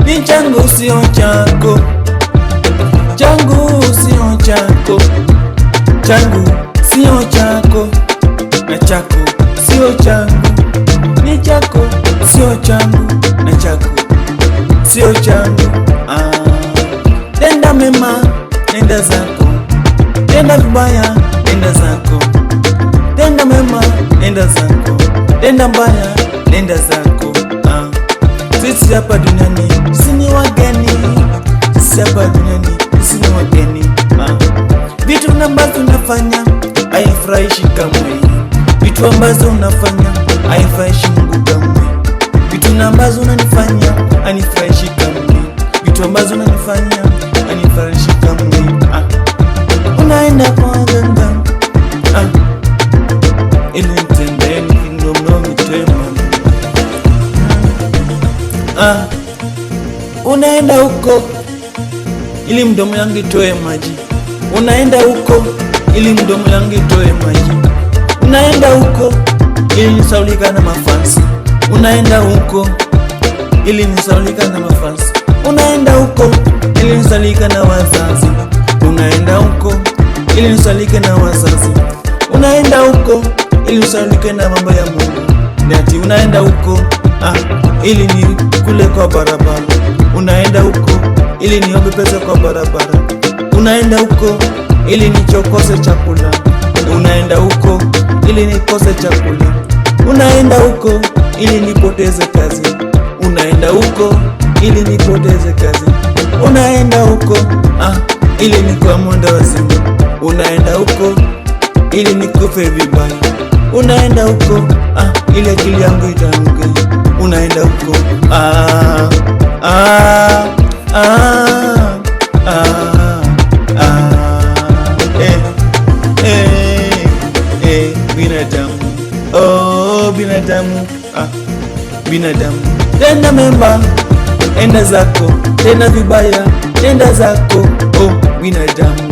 Ni changu sio chako, changu sio chako, changu sio chako, na chako sio changu. Ni chako sio changu, na chako sio changu. Tenda mema, nenda zako. Tenda vibaya, nenda zako. Tenda mema, nenda zako. Tenda mbaya, nenda zako. Sisi hapa duniani sisi ni wageni, sisi hapa duniani sisi ni wageni. Vitu ambazo unafanya haifurahishi kamwe, vitu ambazo unafanya haifurahishi Mungu kamwe, vitu ambazo unanifanya hanifurahishi kamwe, vitu ambazo unanifanya hanifurahishi kamwe. Unaenda kwa waganga ili nitembeni kindomno mitema. Unaenda huko ili mdomo yangu itoe maji, unaenda huko ili mdomo yangu itoe maji, unaenda huko ili nisaulika na mafansi, unaenda huko ili nisaulika na mafansi, unaenda huko ili nisaulika na wazazi, unaenda huko ili nisaulike na wazazi, unaenda huko ili nisaulike na mambo ya Mungu. Nati unaenda huko ili ni kule kwa barabara, unaenda huko ili niombe pesa kwa barabara, unaenda huko ili nichokose chakula, unaenda huko ili nikose chakula, unaenda huko ili nipoteze kazi, unaenda huko ili nipoteze kazi, unaenda huko ili nikuwa mwenda wazimu, unaenda huko ili nikufe vibaya, unaenda huko ili akili yangu itanuke, unaenda huko binadamu, binadamu, binadamu. Tenda mema, enda zako. Tenda vibaya, enda zako. Binadamu,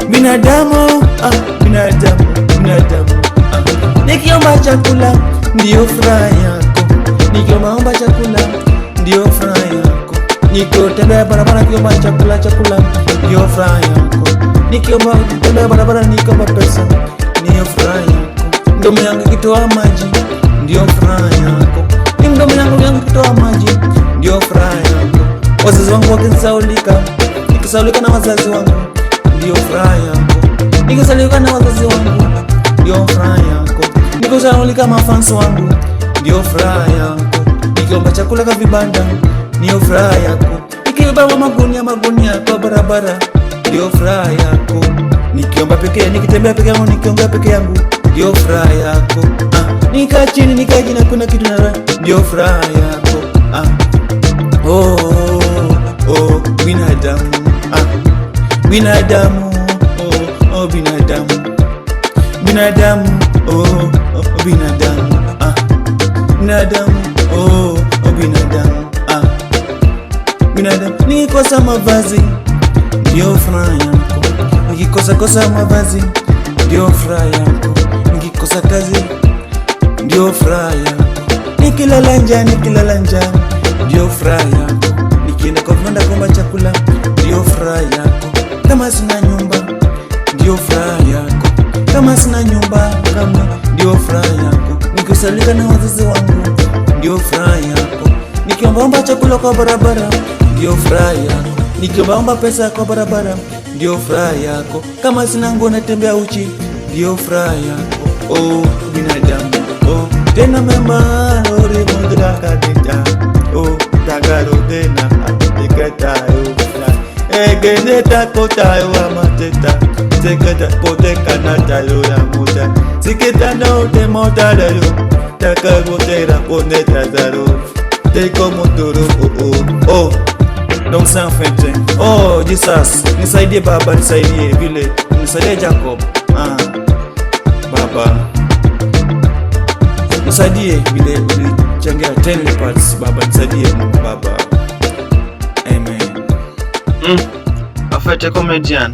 binadamu, binadamu, binadamu. Nikiomba chakula ndio furaha yako, nikiomba chakula ndio furaha yako, nikitembea barabara nikiomba chakula ndio furaha yako, nikiomba tembea barabara nikiomba pesa ndio furaha yako, mdomo yangu ikitoa maji ndio furaha yako, mdomo yangu ikitoa maji ndio furaha yako, wazazi wangu wakisaulika, nikisaulika na wazazi wangu ndio furaha yako, nikisaulika na wazazi wangu ndio furaha yako, nikisaulika mafansi wangu ndio furaha yako, nikiomba chakula kwa vibanda ndio furaha yako, nikiomba magunia kwa barabara ndio furaha yako, nikiomba pekee, nikitembea peke yangu, nikiomba peke yangu ndio furaha yako, nikaa chini na kuna kitu na ndio furaha yako. Binadamu, binadamu, binadamu, binadamu, binadamu, binadamu, binadamu, binadamu. Nikikosa mavazi ndio furaha yako, nikikosa mavazi ndio furaha yako, nikikosa kazi ndio furaha yako, nikilala njaa ndio furaha yako, nikienda kwa vibanda kuomba chakula ndio furaha yako, kama sina nyumba ndio furaha yako, kama sina nyumba kama ndio furaha yako, nikisalika na wazazi wangu ndio furaha yako, nikiomba chakula kwa barabara ndio furaha yako, nikiomba pesa kwa barabara ndio furaha yako, kama sina nguo natembea uchi ndio furaha yako. Binadamu, tena mema lori mudra kadita, tagaro tena ikatayo egeneta kotayo amateta, seketa poteka natayo ya muda, siketa no te motaro, takagotera poneta daro, te como toro. Donc c'est en fait, Jesus, nisaidie Baba, nisaidie vile, nisaidie Jacob, Baba, nisaidie vile ulichangia 10 parts, Baba, nisaidie Baba, amen. En fait, comédienne.